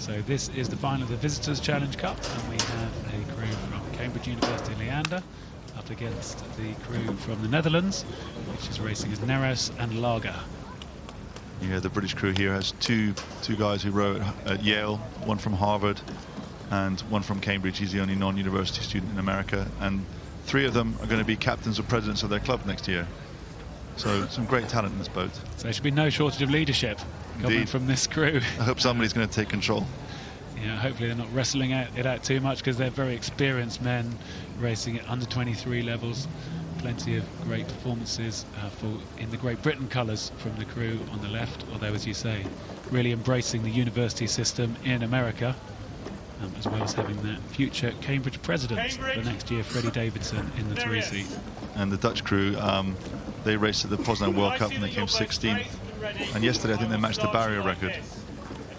So this is the final of the Visitors Challenge Cup, and we have a crew from Cambridge University Leander up against the crew from the Netherlands, which is racing as Nereus and Laga. Yeah, the British crew here has two guys who row at Yale, one from Harvard and one from Cambridge. He's the only non-university student in America, and 3 of them are going to be captains or presidents of their club next year. So some great talent in this boat. So there should be no shortage of leadership coming from this crew. I hope somebody's going to take control. Yeah, hopefully they're not wrestling it out too much, because they're very experienced men racing at under 23 levels. Plenty of great performances in the Great Britain colours from the crew on the left, although, as you say, really embracing the university system in America, as well as having that future Cambridge president for next year, Freddie Davidson, in the Teresi. And the Dutch crew, they raced at the Poznan World Cup and they came 16th. And yesterday I think they matched the barrier record.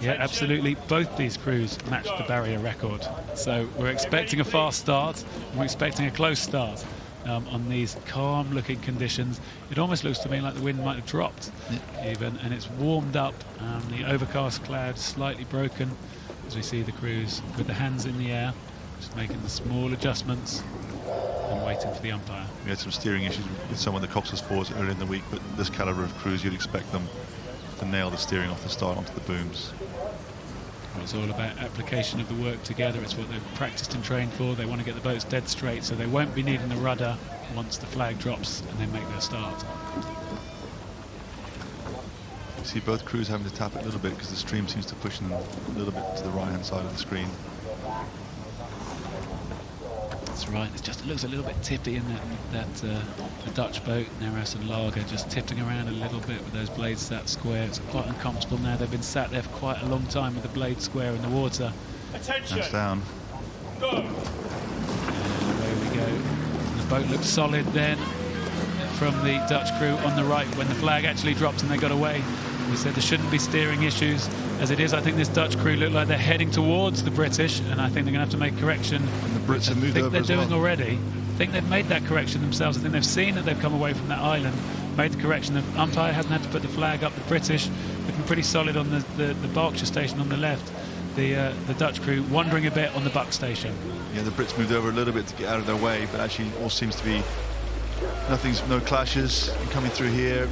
Yeah, absolutely. Both these crews matched the barrier record. So we're expecting a fast start, and we're expecting a close start. On these calm-looking conditions, it almost looks to me like the wind might have dropped, even, and it's warmed up. The overcast cloud slightly broken, as we see the crews with the hands in the air, just making the small adjustments and waiting for the umpire. We had some steering issues with some of the Cox's fours earlier in the week, but this calibre of crews, you'd expect them to nail the steering off the start onto the booms. It's all about application of the work together. It's what they've practiced and trained for. They want to get the boats dead straight, so they won't be needing the rudder once the flag drops and they make their start. You see both crews having to tap it a little bit because the stream seems to push them a little bit to the right-hand side of the screen. That's right. It looks a little bit tippy in the Dutch boat. Nereus and Laga just tipping around a little bit with those blades sat square. It's quite uncomfortable now. They've been sat there for quite a long time with the blade square in the water. Attention. That's down. Go. And away we go. And the boat looks solid then from the Dutch crew on the right when the flag actually dropped and they got away. We said there shouldn't be steering issues. As it is, I think this Dutch crew look like they're heading towards the British, and I think they're going to have to make a correction. And the Brits have moved over as well. I think they're doing already. I think they've made that correction themselves. I think they've seen that they've come away from that island, made the correction. The umpire hasn't had to put the flag up. The British looking pretty solid on the Berkshire station on the left. The Dutch crew wandering a bit on the Buck station. Yeah, the Brits moved over a little bit to get out of their way, but actually all seems to be no clashes coming through here.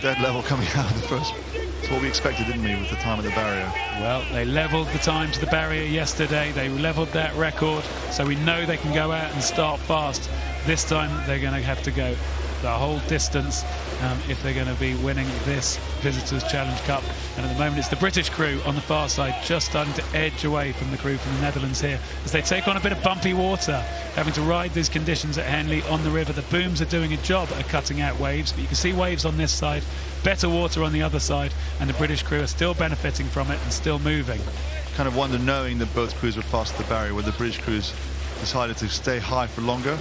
Dead level coming out of the first. It's what we expected, didn't we, with the time at the barrier? Well, they levelled the time to the barrier yesterday. They levelled that record, so we know they can go out and start fast. This time they're going to have to go the whole distance if they're going to be winning this Visitors Challenge Cup. And at the moment it's the British crew on the far side just starting to edge away from the crew from the Netherlands here as they take on a bit of bumpy water, having to ride these conditions at Henley on the river. The booms are doing a job at cutting out waves, but you can see waves on this side, better water on the other side, and the British crew are still benefiting from it and still moving. Kind of wonder, knowing that both crews were fast at the barrier, where the British crews decided to stay high for longer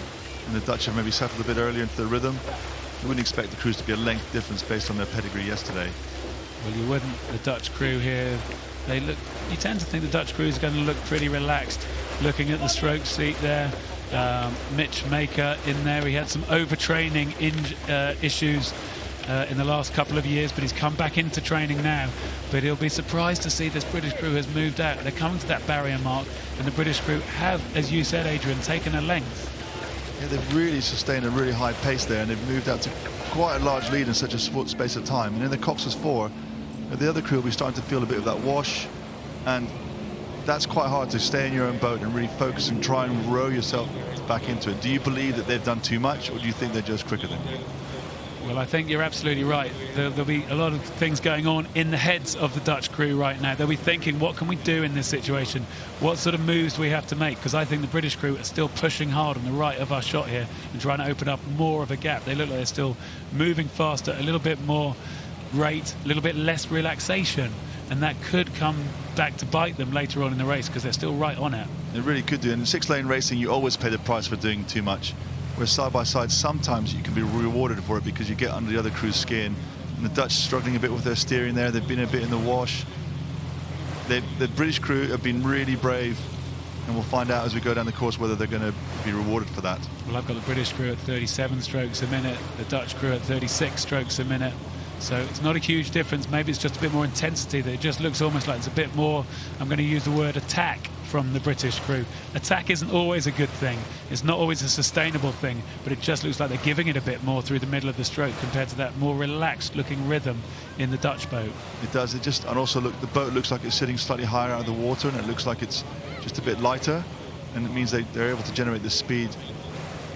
and the Dutch have maybe settled a bit earlier into the rhythm. You wouldn't expect the crews to be a length difference based on their pedigree yesterday. Well, you wouldn't. The Dutch crew here, you tend to think the Dutch crew is going to look pretty relaxed. Looking at the stroke seat there, Mitch Maker in there. He had some overtraining issues in the last couple of years, but he's come back into training now. But he'll be surprised to see this British crew has moved out. They're coming to that barrier mark, and the British crew have, as you said, Adrian, taken a length. Yeah, they've really sustained a really high pace there, and they've moved out to quite a large lead in such a short space of time. And in the Cox's 4, the other crew will be starting to feel a bit of that wash, and that's quite hard to stay in your own boat and really focus and try and row yourself back into it. Do you believe that they've done too much, or do you think they're just quicker than you? Well, I think you're absolutely right. There'll be a lot of things going on in the heads of the Dutch crew right now. They'll be thinking, what can we do in this situation? What sort of moves do we have to make? Because I think the British crew are still pushing hard on the right of our shot here and trying to open up more of a gap. They look like they're still moving faster, a little bit more rate, a little bit less relaxation. And that could come back to bite them later on in the race because they're still right on it. It really could do. And in 6-lane racing, you always pay the price for doing too much. Whereas side by side, sometimes you can be rewarded for it because you get under the other crew's skin. And the Dutch struggling a bit with their steering there. They've been a bit in the wash. The British crew have been really brave, and we'll find out as we go down the course whether they're going to be rewarded for that. Well, I've got the British crew at 37 strokes a minute, the Dutch crew at 36 strokes a minute. So it's not a huge difference. Maybe it's just a bit more intensity, that it just looks almost like it's a bit more, I'm going to use the word attack, from the British crew. Attack isn't always a good thing. It's not always a sustainable thing, but it just looks like they're giving it a bit more through the middle of the stroke compared to that more relaxed looking rhythm in the Dutch boat. It does. And also look, the boat looks like it's sitting slightly higher out of the water, and it looks like it's just a bit lighter, and it means they're able to generate the speed.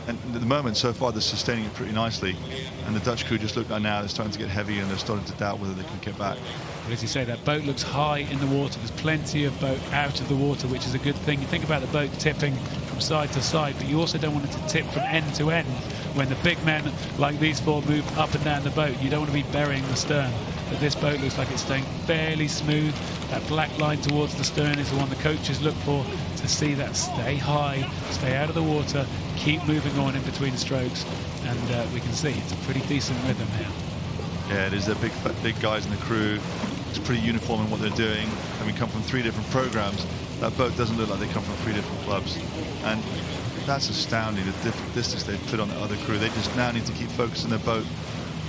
And at the moment, so far, they're sustaining it pretty nicely. And the Dutch crew just look like now they're starting to get heavy, and they're starting to doubt whether they can get back. But as you say, that boat looks high in the water. There's plenty of boat out of the water, which is a good thing. You think about the boat tipping from side to side, but you also don't want it to tip from end to end. When the big men like these four move up and down the boat, you don't want to be burying the stern. But this boat looks like it's staying fairly smooth. That black line towards the stern is the one the coaches look for, to see that stay high, stay out of the water, keep moving on in between strokes, and we can see it's a pretty decent rhythm here. Yeah, it is. They're big guys in the crew. It's pretty uniform in what they're doing. And we come from 3 different programs. That boat doesn't look like they come from 3 different clubs. And that's astounding, the different distance they've put on the other crew. They just now need to keep focusing their boat.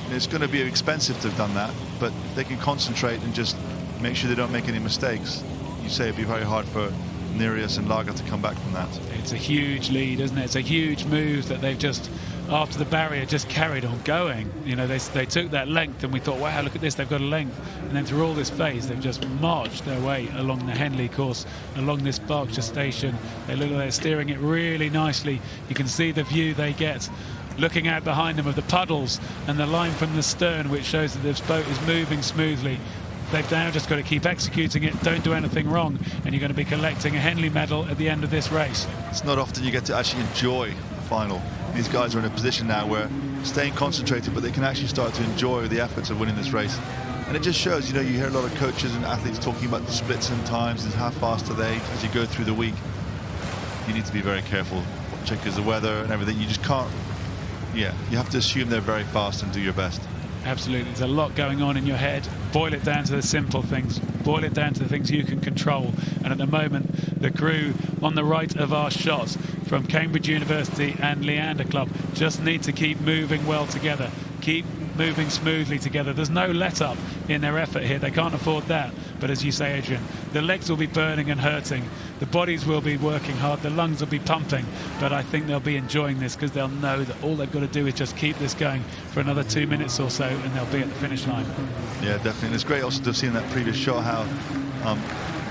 And it's going to be expensive to have done that, but if they can concentrate and just make sure they don't make any mistakes, you say it'd be very hard for Nereus and Laga to come back from that. It's a huge lead, isn't it? It's a huge move that they've just, after the barrier, just carried on going. You know, they took that length, and we thought, wow, look at this, they've got a length. And then through all this phase, they've just marched their way along the Henley course, along this Berkshire station. They look like they're steering it really nicely. You can see the view they get looking out behind them of the puddles and the line from the stern, which shows that this boat is moving smoothly. They've now just got to keep executing it, don't do anything wrong, and you're going to be collecting a Henley medal at the end of this race. It's not often you get to actually enjoy the final. These guys are in a position now where staying concentrated, but they can actually start to enjoy the efforts of winning this race. And it just shows, you know, you hear a lot of coaches and athletes talking about the splits and times and how fast are they as you go through the week. You need to be very careful. Check the weather and everything. You just can't, you have to assume they're very fast and do your best. Absolutely. There's a lot going on in your head. Boil it down to the simple things. Boil it down to the things you can control. And at the moment, the crew on the right of our shot from Cambridge University and Leander Club just need to keep moving well together. Keep moving smoothly together. There's no let up in their effort here. They can't afford that. But as you say, Adrian, the legs will be burning and hurting. The bodies will be working hard. The lungs will be pumping. But I think they'll be enjoying this because they'll know that all they've got to do is just keep this going for another 2 minutes or so, and they'll be at the finish line. Yeah, definitely. And it's great also to have seen that previous shot how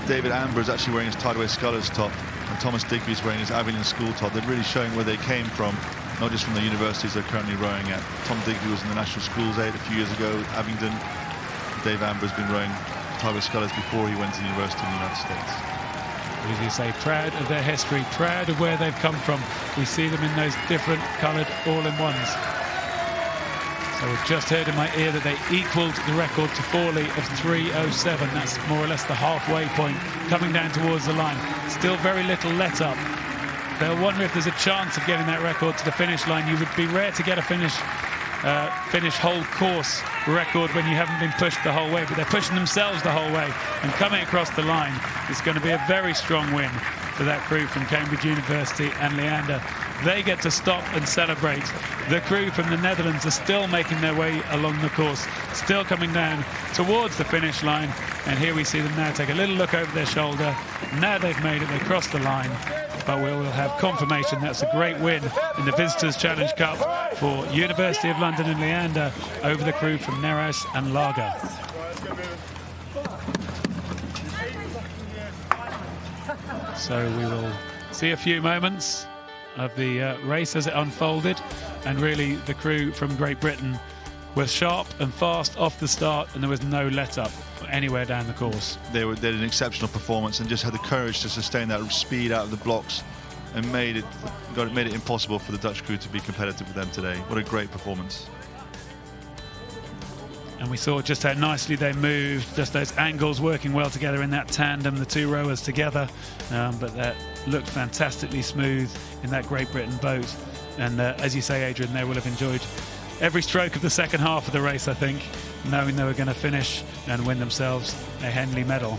David Amber is actually wearing his Tideway Scullers top, and Thomas Digby is wearing his Avignon School top. They're really showing where they came from, not just from the universities they're currently rowing at. Tom Digby was in the National Schools Aid a few years ago, Abingdon. Dave Amber has been rowing Tideway Scullers before he went to the university in the United States. As you say, proud of their history, proud of where they've come from. We see them in those different coloured all-in-ones. So we've just heard in my ear that they equalled the record to Forley of 3:07. That's more or less the halfway point, coming down towards the line. Still very little let up. They'll wonder if there's a chance of getting that record to the finish line. You would be rare to get a finish whole course record when you haven't been pushed the whole way, but they're pushing themselves the whole way, and coming across the line is going to be a very strong win for that crew from Cambridge University and Leander. They get to stop and celebrate. The crew from the Netherlands are still making their way along the course, still coming down towards the finish line, and here we see them now take a little look over their shoulder. Now they've made it, they crossed the line, but we will have confirmation that's a great win in the Visitors Challenge Cup for University of London and Leander over the crew from Nereus and Laga. So we will see a few moments of the race as it unfolded, and really the crew from Great Britain were sharp and fast off the start, and there was no let up anywhere down the course. They did an exceptional performance and just had the courage to sustain that speed out of the blocks, and made it impossible for the Dutch crew to be competitive with them today. What a great performance. And we saw just how nicely they moved, just those angles working well together in that tandem, the two rowers together. But that looked fantastically smooth in that Great Britain boat. And as you say, Adrian, they will have enjoyed every stroke of the second half of the race, I think, knowing they were going to finish and win themselves a Henley medal.